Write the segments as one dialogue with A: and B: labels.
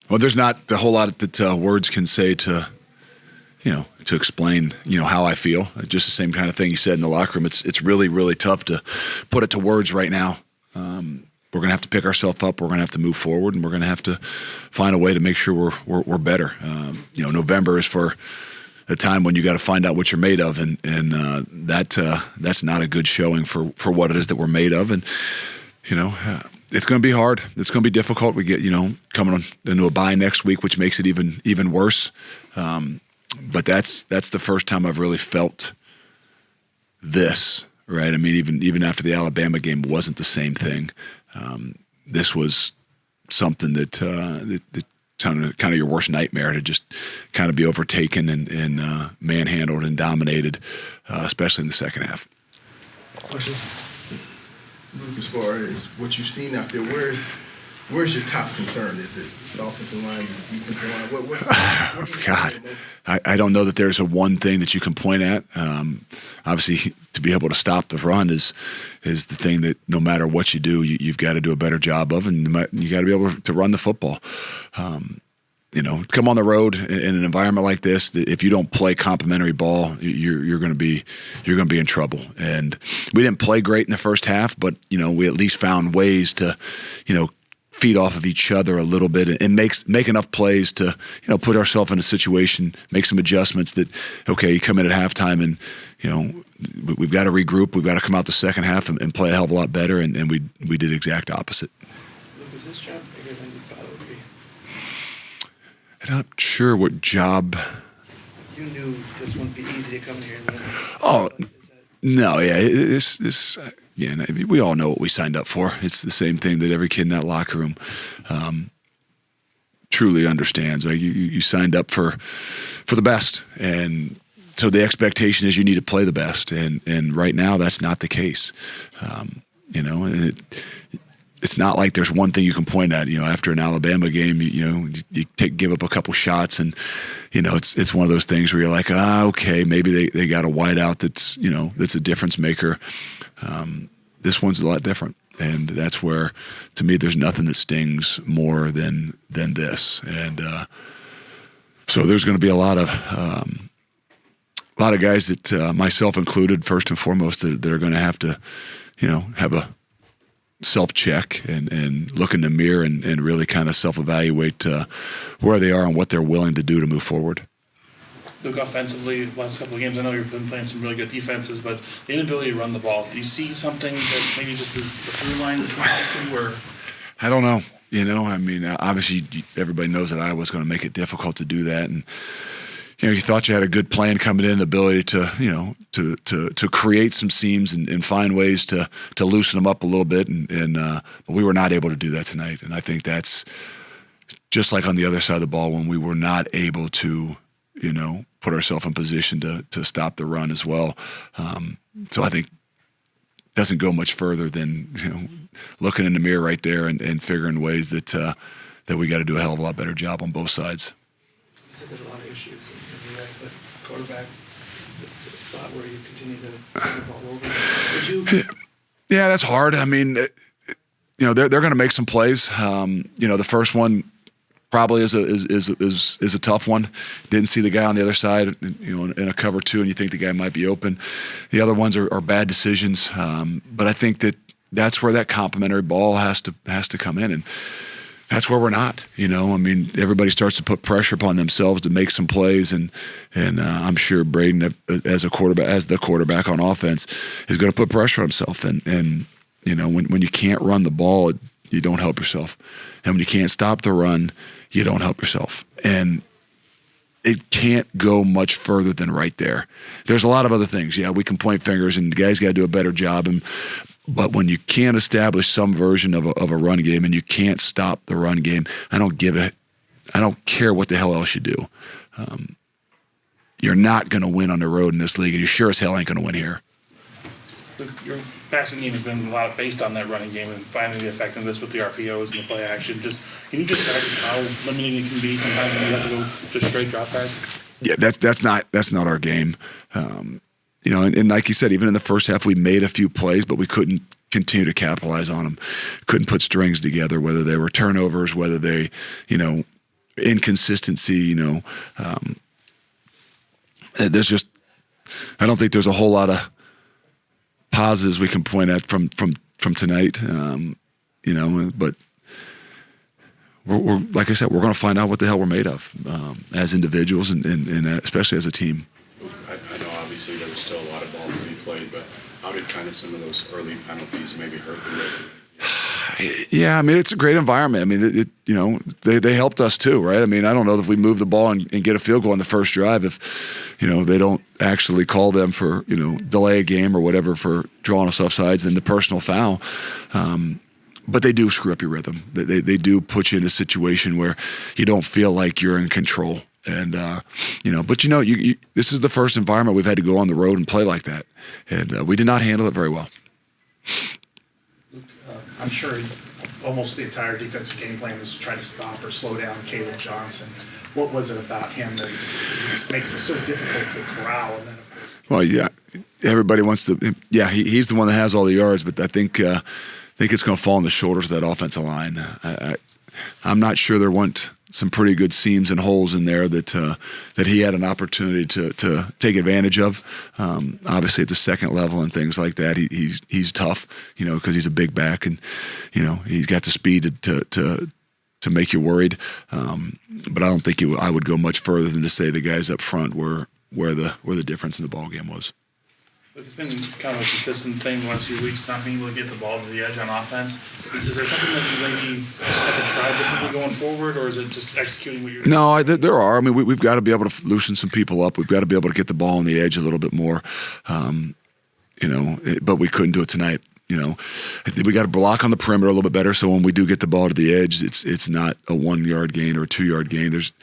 A: Well, there's not a whole lot that words can say to explain, how I feel. Just the same kind of thing you said in the locker room. It's really, really tough to put it to words right now. We're going to have to pick ourselves up. We're going to have to move forward, and we're going to have to find a way to make sure we're better. November is for a time when you got to find out what you're made of, and that's not a good showing for what it is that we're made of. And it's going to be hard. It's going to be difficult. We get coming into a bye next week, which makes it even worse. But that's the first time I've really felt this. Right. I mean, even after the Alabama game wasn't the same thing. This was something that kind of your worst nightmare, to just kind of be overtaken and manhandled and dominated, especially in the second half.
B: Questions? Luke, as far as what you've seen out there, where's your top concern? Is it the offensive line, the defensive line? What's
A: God, I don't know that there's a one thing that you can point at. Obviously, to be able to stop the run is the thing that no matter what you do, you've got to do a better job of, and you got to be able to run the football. Come on the road in an environment like this, if you don't play complimentary ball, you're going to be in trouble. And we didn't play great in the first half, but we at least found ways to feed off of each other a little bit and make enough plays to put ourselves in a situation, make some adjustments that, okay, you come in at halftime and we've got to regroup, we've got to come out the second half and play a hell of a lot better, and we did the exact opposite.
C: Luke, is this job bigger than you thought it would be?
A: I'm not sure what job.
C: You knew this wouldn't be easy to come here and win.
A: Oh, no, yeah, it's we all know what we signed up for. It's the same thing that every kid in that locker room truly understands. Like you signed up for the best, and so the expectation is you need to play the best. And right now, that's not the case. And it's not like there's one thing you can point at. After an Alabama game, you give up a couple shots, and it's one of those things where you're like, okay, maybe they got a wideout that's a difference maker. This one's a lot different, and that's where, to me, there's nothing that stings more than this. And so there's going to be a lot of guys that, myself included, first and foremost, that are going to have to, have a self-check and look in the mirror and really kind of self-evaluate where they are and what they're willing to do to move forward.
D: Luke, offensively, last couple of games, I know you've been playing some really good defenses, but the inability to run the ball, do you see something that maybe just is the through line between you, or?
A: I don't know. I mean, obviously everybody knows that Iowa's going to make it difficult to do that, and you thought you had a good plan coming in, ability to to create some seams and find ways to loosen them up a little bit, but we were not able to do that tonight, and I think that's just like on the other side of the ball when we were not able to put ourselves in position to stop the run as well. So I think it doesn't go much further than looking in the mirror right there and figuring ways that we got to do a hell of a lot better job on both sides.
C: You said there's a lot of issues, and you're right, but quarterback is a spot where you continue to turn the ball over. Would you?
A: Yeah, that's hard. I mean, they're going to make some plays. The first one probably is a tough one. Didn't see the guy on the other side, in a cover two, and you think the guy might be open. The other ones are bad decisions, but I think that's where that complimentary ball has to come in, and that's where we're not. I mean, everybody starts to put pressure upon themselves to make some plays, and I'm sure Braden, as the quarterback on offense, is going to put pressure on himself, and when you can't run the ball, you don't help yourself, and when you can't stop the run, you don't help yourself. And it can't go much further than right there. There's a lot of other things. Yeah, we can point fingers, and the guys got to do a better job. But when you can't establish some version of a run game and you can't stop the run game, I don't care what the hell else you do. You're not going to win on the road in this league, and you sure as hell ain't going to win here.
D: Your passing game has been a lot based on that running game and finding the effectiveness with the RPOs and the play action. Can you describe how limiting it can be sometimes when you have to go just straight drop back?
A: Yeah, that's not our game. And like you said, even in the first half, we made a few plays, but we couldn't continue to capitalize on them. Couldn't put strings together, whether they were turnovers, whether they, inconsistency. There's just, I don't think there's a whole lot of positives we can point at from tonight. But we're like I said, we're going to find out what the hell we're made of as individuals and especially as a team.
E: I know obviously there was still a lot of ball to be played, but how did kind of some of those early penalties maybe hurt the
A: Yeah, I mean, it's a great environment. I mean, they helped us too, right? I mean, I don't know if we move the ball and get a field goal on the first drive if, they don't actually call them for, delay a game or whatever for drawing us off sides, then the personal foul. But they do screw up your rhythm. They do put you in a situation where you don't feel like you're in control. And, but this is the first environment we've had to go on the road and play like that. And we did not handle it very well.
C: I'm sure almost the entire defensive game plan was to try to stop or slow down Cale Johnson. What was it about him that makes him so difficult to corral? And then, of course,
A: well, yeah, everybody wants to. Yeah, he's the one that has all the yards, but I think it's going to fall on the shoulders of that offensive line. I'm not sure there weren't some pretty good seams and holes in there that he had an opportunity to take advantage of. Obviously, at the second level and things like that, he's tough, because he's a big back and he's got the speed to make you worried. But I don't think I would go much further than to say the guys up front were where the difference in the ball game was.
D: It's been kind of a consistent thing the last few weeks, not being able to get the ball to the edge on offense. Is there something that you maybe have to try differently going forward, or is it just executing what you're doing?
A: No, there are. I mean, we've got to be able to loosen some people up. We've got to be able to get the ball on the edge a little bit more, but we couldn't do it tonight. We got to block on the perimeter a little bit better. So when we do get the ball to the edge, it's not a 1 yard gain or a 2 yard gain. There's,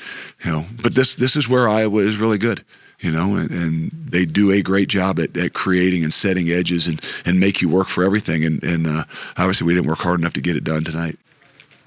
A: but this is where Iowa is really good. And they do a great job at creating and setting edges and make you work for everything. And obviously we didn't work hard enough to get it done tonight.